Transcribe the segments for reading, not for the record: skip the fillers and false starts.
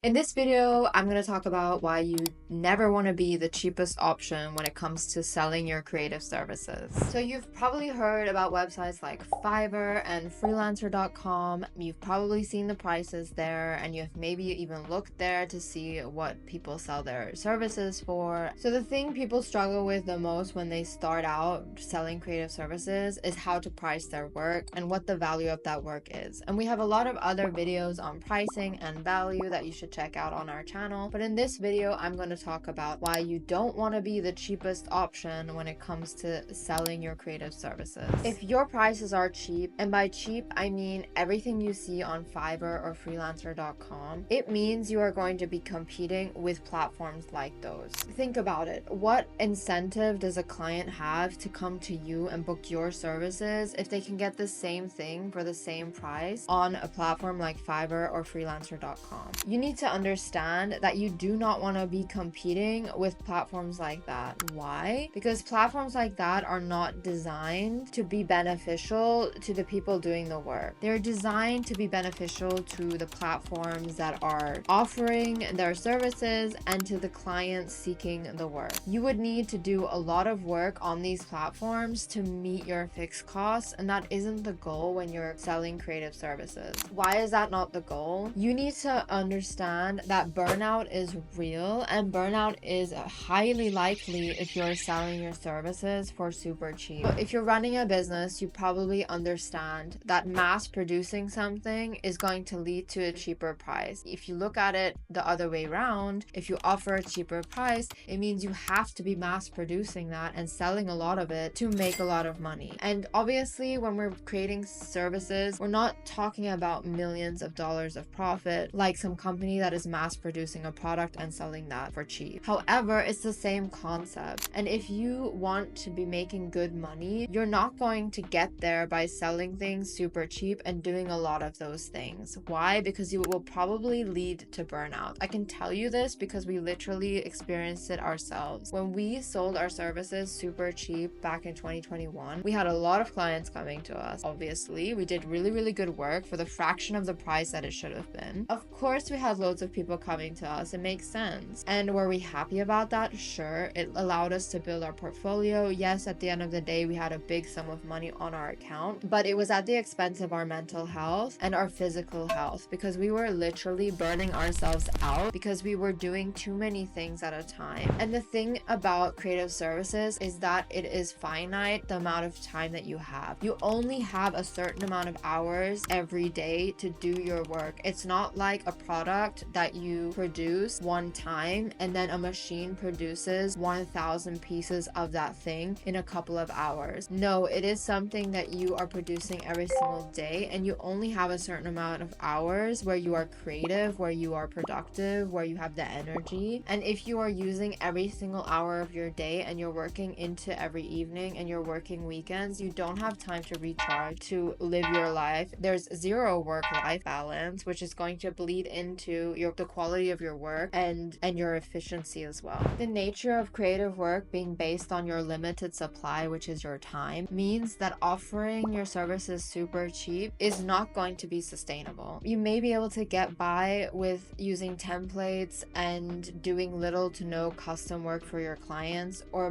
In this video, I'm going to talk about why you never want to be the cheapest option when it comes to selling your creative services. So you've probably heard about websites like Fiverr and freelancer.com. You've probably seen the prices there, and you've maybe even looked there to see what people sell their services for. So the thing people struggle with the most when they start out selling creative services is how to price their work and what the value of that work is. And we have a lot of other videos on pricing and value that you should check out on our channel. But in this video, I'm going to talk about why you don't want to be the cheapest option when it comes to selling your creative services. If your prices are cheap, and by cheap, I mean everything you see on Fiverr or freelancer.com, it means you are going to be competing with platforms like those. Think about it. What incentive does a client have to come to you and book your services if they can get the same thing for the same price on a platform like Fiverr or freelancer.com? You need to understand that you do not want to be competing with platforms like that. Why? Because platforms like that are not designed to be beneficial to the people doing the work. They're designed to be beneficial to the platforms that are offering their services and to the clients seeking the work. You would need to do a lot of work on these platforms to meet your fixed costs, and that isn't the goal when you're selling creative services. Why is that not the goal? You need to understand that burnout is real, and burnout is highly likely if you're selling your services for super cheap. If you're running a business, you probably understand that mass producing something is going to lead to a cheaper price. If you look at it the other way around, if you offer a cheaper price, it means you have to be mass producing that and selling a lot of it to make a lot of money. And obviously, when we're creating services, we're not talking about millions of dollars of profit like some company that is mass producing a product and selling that for cheap. However, it's the same concept. And if you want to be making good money, you're not going to get there by selling things super cheap and doing a lot of those things. Why? Because you will probably lead to burnout. I can tell you this because we literally experienced it ourselves. When we sold our services super cheap back in 2021, we had a lot of clients coming to us. Obviously, we did really good work for the fraction of the price that it should have been. Of course, we had loads of people coming to us. It makes sense. And were we happy about that? Sure. It allowed us to build our portfolio. Yes, at the end of the day, we had a big sum of money on our account, but it was at the expense of our mental health and our physical health because we were literally burning ourselves out because we were doing too many things at a time. And the thing about creative services is that it is finite, the amount of time that you have. You only have a certain amount of hours every day to do your work. It's not like a product that you produce one time and then a machine produces 1,000 pieces of that thing in a couple of hours. No, it is something that you are producing every single day, and you only have a certain amount of hours where you are creative, where you are productive, where you have the energy. And if you are using every single hour of your day and you're working into every evening and you're working weekends, you don't have time to recharge, to live your life. There's zero work-life balance, which is going to bleed into the quality of your work and your efficiency as well. The nature of creative work being based on your limited supply, which is your time, means that offering your services super cheap is not going to be sustainable. You may be able to get by with using templates and doing little to no custom work for your clients, or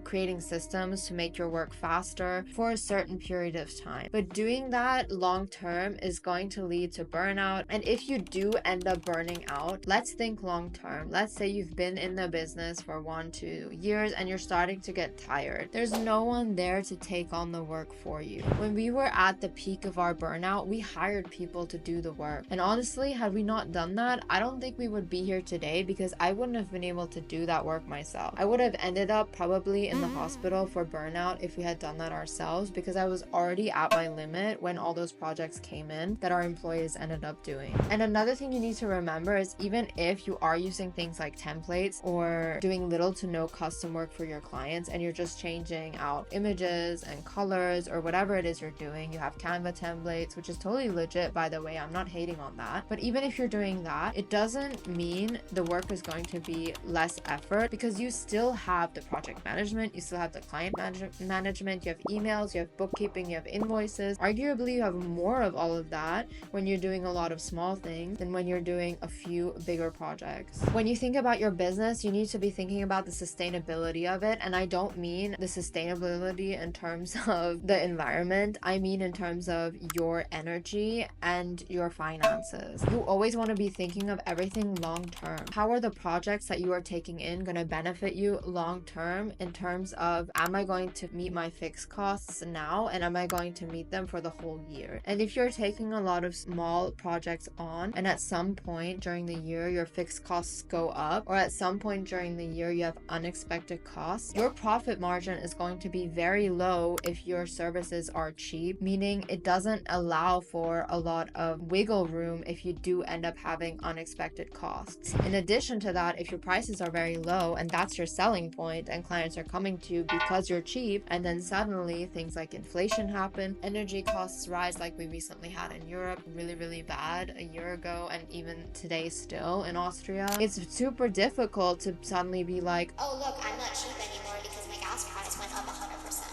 creating systems to make your work faster for a certain period of time. But doing that long term is going to lead to burnout. And if you do end up burning out, let's think long term. Let's say you've been in the business for 1-2 years and you're starting to get tired. There's no one there to take on the work for you. When we were at the peak of our burnout, we hired people to do the work. And honestly, had we not done that, I don't think we would be here today because I wouldn't have been able to do that work myself. I would have ended up probably in the hospital for burnout if we had done that ourselves, because I was already at my limit when all those projects came in that our employees ended up doing. And another thing you need to remember is even if you are using things like templates or doing little to no custom work for your clients and you're just changing out images and colors or whatever it is you're doing, you have Canva templates, which is totally legit, by the way. I'm not hating on that. But even if you're doing that, it doesn't mean the work is going to be less effort, because you still have the project management, you still have the client management, you have emails, you have bookkeeping, you have invoices. Arguably, you have more of all of that when you're doing a lot of small things than when you're doing a few bigger projects. When you think about your business, you need to be thinking about the sustainability of it. And I don't mean the sustainability in terms of the environment. I mean in terms of your energy and your finances. You always want to be thinking of everything long term. How are the projects that you are taking in going to benefit you long term in terms of, am I going to meet my fixed costs now, and am I going to meet them for the whole year? And if you're taking a lot of small projects on, and at some point during the year your fixed costs go up, or at some point during the year you have unexpected costs, your profit margin is going to be very low if your services are cheap, meaning it doesn't allow for a lot of wiggle room if you do end up having unexpected costs. In addition to that, if your prices are very low and that's your selling point and clients are coming to you because you're cheap, and then suddenly things like inflation happen, energy costs rise like we recently had in Europe, really bad a year ago, and even today still in Austria, it's super difficult to suddenly be like, oh look, I'm not cheap anymore because my gas price went up 100%.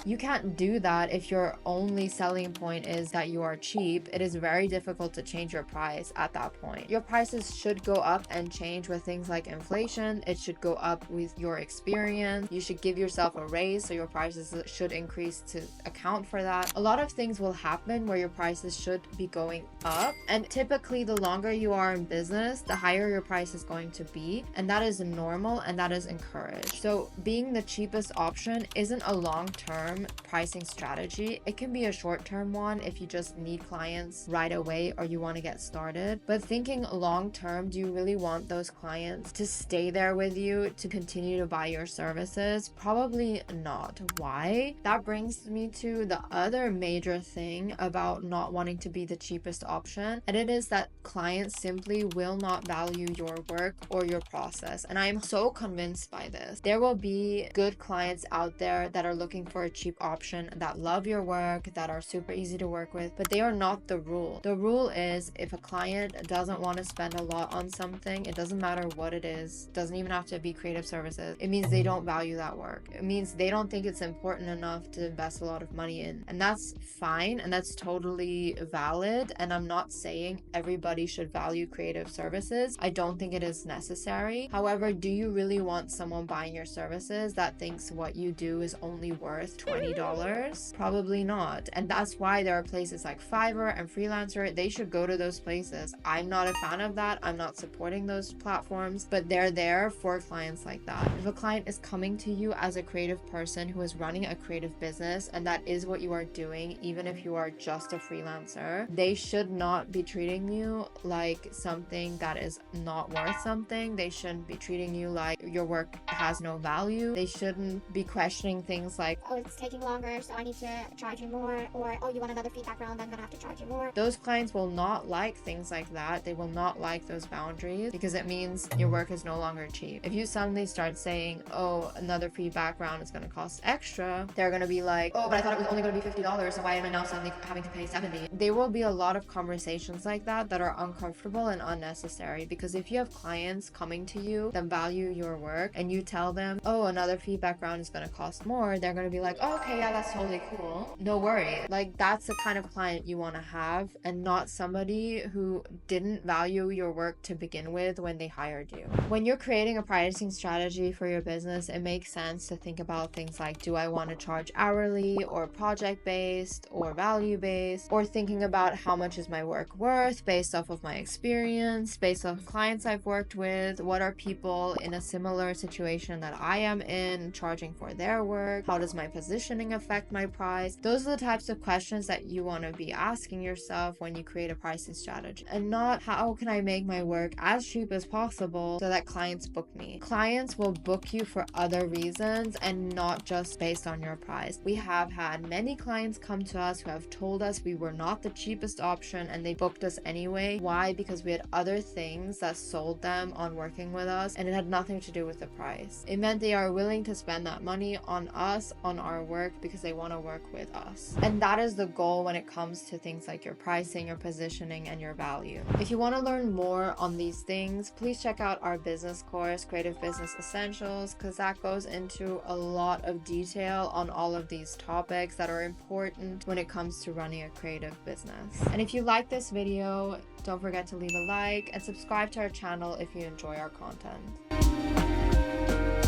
You can't do that if your only selling point is that you are cheap. It is very difficult to change your price at that point. Your prices should go up and change with things like inflation. It should go up with your experience. You should give yourself a raise, so your prices should increase to account for that. A lot of things will happen where your prices should be going up, and typically the longer you are in business, the higher your price is going to be, and that is normal and that is encouraged. So being the cheapest option isn't a long-term pricing strategy. It can be a short-term one if you just need clients right away or you want to get started. But thinking long-term, do you really want those clients to stay there with you to continue to buy your services? Probably not. Why? That brings me to the other major thing about not wanting to be the cheapest option, and it is that clients simply will not value your work or your process. And I am so convinced by this. There will be good clients out there that are looking for a cheap option, that love your work, that are super easy to work with, but they are not the rule. The rule is, if a client doesn't want to spend a lot on something, it doesn't matter what it is, doesn't even have to be creative services, it means they don't value that work. It means they don't think it's important enough to invest a lot of money in. And that's fine, and that's totally valid. And I'm not saying everybody should value creative services. I don't think it is necessary. However, do you really want someone buying your services that thinks what you do is only worth $20? Probably not. And that's why there are places like Fiverr and Freelancer. They should go to those places. I'm not a fan of that. I'm not supporting those platforms, but they're there for clients like that. If a client is coming to you as a creative person who is running a creative business, and that is what you are doing, even if you are just a freelancer, they should not be treating you like something that is not worth something. They shouldn't be treating you like your work has no value. They shouldn't be questioning things like, oh, it's taking longer, so I need to charge you more, or oh, you want another feedback round, I'm gonna have to charge you more. Those clients will not like things like that. They will not like those boundaries, because it means your work is no longer cheap. If you suddenly start saying, oh, another feedback round is going to cost extra, they're going to be like, oh, but I thought it was only going to be $50, so why am I now suddenly having to pay $70? There will be a lot of conversations like that are uncomfortable and unnecessary, because if you have clients coming to you that value your work and you tell them, oh, another feedback round is going to cost more, they're going to be like, oh, okay, yeah, that's totally cool, no worry. Like, that's the kind of client you want to have, and not somebody who didn't value your work to begin with when they hired you. When you're creating a pricing strategy for your business, it makes sense to think about things like, do I want to charge hourly or project based or value based, or thinking about how much is my work worth based off of my experience, based off clients I've worked with, what are people in a similar situation that I am in charging for their work, how does my positioning affect my price? Those are the types of questions that you want to be asking yourself when you create a pricing strategy, and not how can I make my work as cheap as possible so that clients book me. Clients will book you for other reasons and not just based on your price. We have had many clients come to us who have told us we were not the cheapest option and they booked us anyway. Why? Because we had other things that sold them on working with us, and it had nothing to do with the price. It meant they are willing to spend that money on us, on our work because they want to work with us. And that is the goal when it comes to things like your pricing, your positioning, and your value. If you want to learn more on these things, please check out our business course, Creative Business Essentials, because that goes into a lot of detail on all of these topics that are important when it comes to running a creative business. And if you like this video, don't forget to leave a like and subscribe to our channel if you enjoy our content.